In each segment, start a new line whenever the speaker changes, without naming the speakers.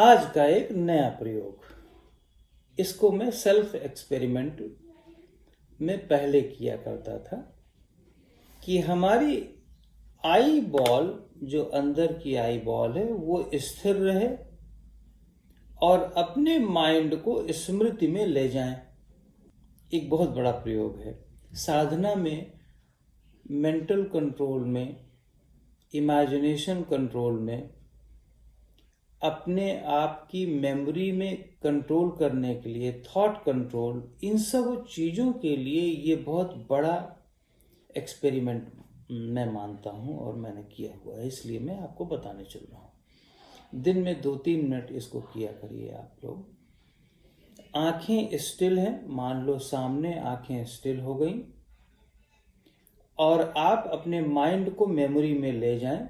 आज का एक नया प्रयोग, इसको मैं सेल्फ एक्सपेरिमेंट में पहले किया करता था कि हमारी आई बॉल, जो अंदर की आई बॉल है, वो स्थिर रहे और अपने माइंड को स्मृति में ले जाएं। एक बहुत बड़ा प्रयोग है। साधना में, मेंटल कंट्रोल में, इमेजिनेशन कंट्रोल में, अपने आप की मेमोरी में कंट्रोल करने के लिए, थॉट कंट्रोल, इन सब चीज़ों के लिए ये बहुत बड़ा एक्सपेरिमेंट मैं मानता हूँ और मैंने किया हुआ है, इसलिए मैं आपको बताने चल रहा हूँ। दिन में 2-3 मिनट इसको किया करिए आप लोग। आंखें स्टिल हैं, मान लो सामने आंखें स्टिल हो गई और आप अपने माइंड को मेमोरी में ले जाएं।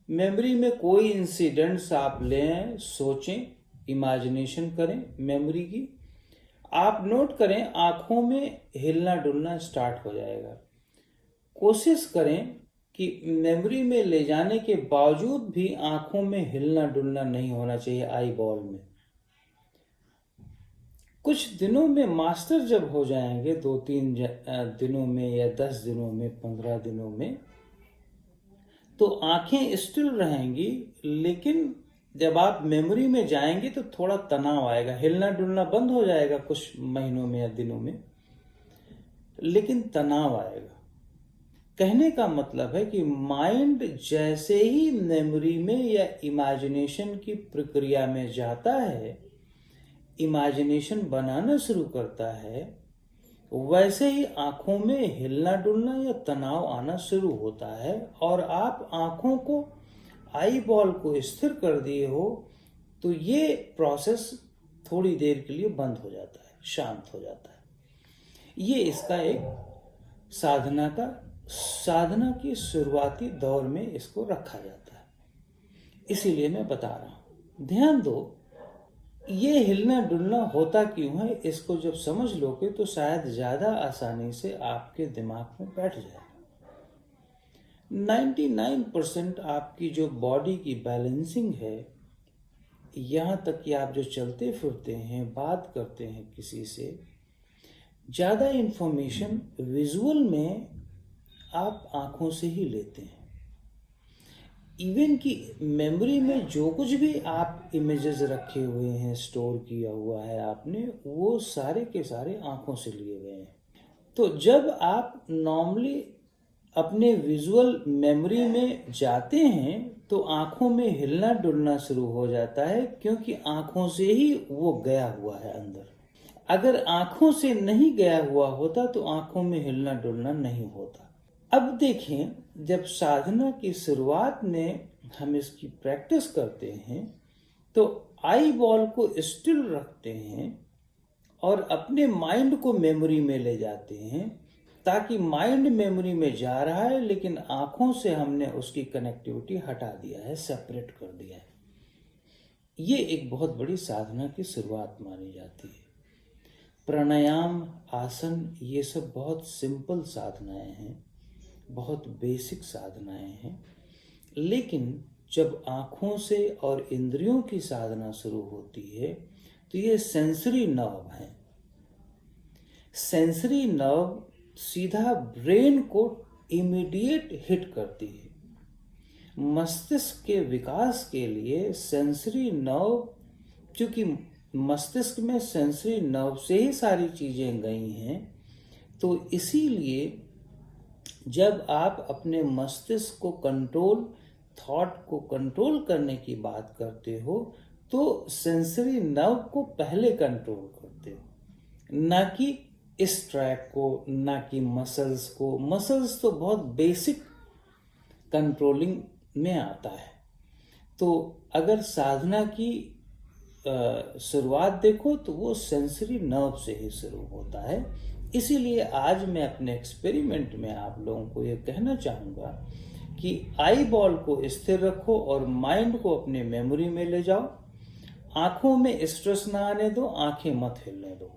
मेमोरी में कोई इंसिडेंट्स आप लें, सोचें, इमेजिनेशन करें मेमोरी की। आप नोट करें आंखों में हिलना डुलना स्टार्ट हो जाएगा। कोशिश करें कि मेमोरी में ले जाने के बावजूद भी आंखों में हिलना डुलना नहीं होना चाहिए आई बॉल में। कुछ दिनों में मास्टर जब हो जाएंगे, 2-3 दिनों में या 10 दिनों में, 15 दिनों में, तो आंखें स्टिल रहेंगी, लेकिन जब आप मेमोरी में जाएंगे तो थोड़ा तनाव आएगा, हिलना डुलना बंद हो जाएगा कुछ महीनों में या दिनों में, लेकिन तनाव आएगा। कहने का मतलब है कि माइंड जैसे ही मेमोरी में या इमेजिनेशन की प्रक्रिया में जाता है, इमेजिनेशन बनाना शुरू करता है, वैसे ही आंखों में हिलना डुलना या तनाव आना शुरू होता है और आप आंखों को, आई बॉल को स्थिर कर दिए हो तो ये प्रोसेस थोड़ी देर के लिए बंद हो जाता है, शांत हो जाता है। ये इसका एक साधना की शुरुआती दौर में इसको रखा जाता है, इसीलिए मैं बता रहा हूं। ध्यान दो, ये हिलना डुलना होता क्यों है, इसको जब समझ लोगे तो शायद ज़्यादा आसानी से आपके दिमाग में बैठ जाएगा। 99% आपकी जो बॉडी की बैलेंसिंग है, यहाँ तक कि आप जो चलते फिरते हैं, बात करते हैं किसी से, ज़्यादा इन्फॉर्मेशन विजुअल में आप आँखों से ही लेते हैं। इवन की मेमोरी में जो कुछ भी आप इमेजेस रखे हुए हैं, स्टोर किया हुआ है आपने, वो सारे के सारे आंखों से लिए गए हैं। तो जब आप नॉर्मली अपने विजुअल मेमोरी में जाते हैं तो आंखों में हिलना डुलना शुरू हो जाता है, क्योंकि आंखों से ही वो गया हुआ है अंदर। अगर आंखों से नहीं गया हुआ होता तो आंखों में हिलना डुलना नहीं होता। अब देखें, जब साधना की शुरुआत में हम इसकी प्रैक्टिस करते हैं तो आई बॉल को स्टिल रखते हैं और अपने माइंड को मेमोरी में ले जाते हैं, ताकि माइंड मेमोरी में जा रहा है लेकिन आंखों से हमने उसकी कनेक्टिविटी हटा दिया है, सेपरेट कर दिया है। ये एक बहुत बड़ी साधना की शुरुआत मानी जाती है। प्राणायाम, आसन, ये सब बहुत सिंपल साधनाएं हैं, बहुत बेसिक साधनाएं हैं, लेकिन जब आँखों से और इंद्रियों की साधना शुरू होती है तो ये सेंसरी नर्व हैं। सेंसरी नर्व सीधा ब्रेन को इमीडिएट हिट करती है। मस्तिष्क के विकास के लिए सेंसरी नर्व, क्योंकि मस्तिष्क में सेंसरी नर्व से ही सारी चीज़ें गई हैं, तो इसीलिए जब आप अपने मस्तिष्क को कंट्रोल, थॉट को कंट्रोल करने की बात करते हो तो सेंसरी नर्व को पहले कंट्रोल करते हो, ना कि इस ट्रैक को, ना कि मसल्स को। मसल्स तो बहुत बेसिक कंट्रोलिंग में आता है। तो अगर साधना की शुरुआत देखो तो वो सेंसरी नर्व से ही शुरू होता है। इसीलिए आज मैं अपने एक्सपेरिमेंट में आप लोगों को ये कहना चाहूँगा कि आई बॉल को स्थिर रखो और माइंड को अपने मेमोरी में ले जाओ। आंखों में स्ट्रेस ना आने दो, आंखें मत हिलने दो।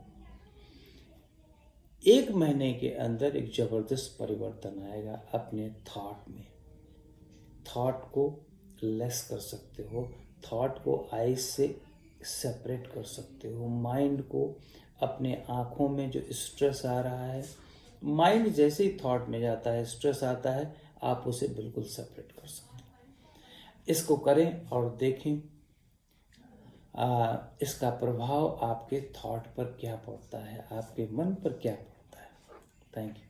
1 महीने के अंदर एक जबरदस्त परिवर्तन आएगा अपने थॉट में। थॉट को लेस कर सकते हो, थॉट को आइज से सेपरेट कर सकते हो। माइंड को अपने आँखों में जो स्ट्रेस आ रहा है, माइंड जैसे ही थॉट में जाता है, स्ट्रेस आता है, आप उसे बिल्कुल सेपरेट कर सकते हो। इसको करें और देखें इसका प्रभाव आपके थॉट पर क्या पड़ता है, आपके मन पर क्या पड़ता है। Thank you.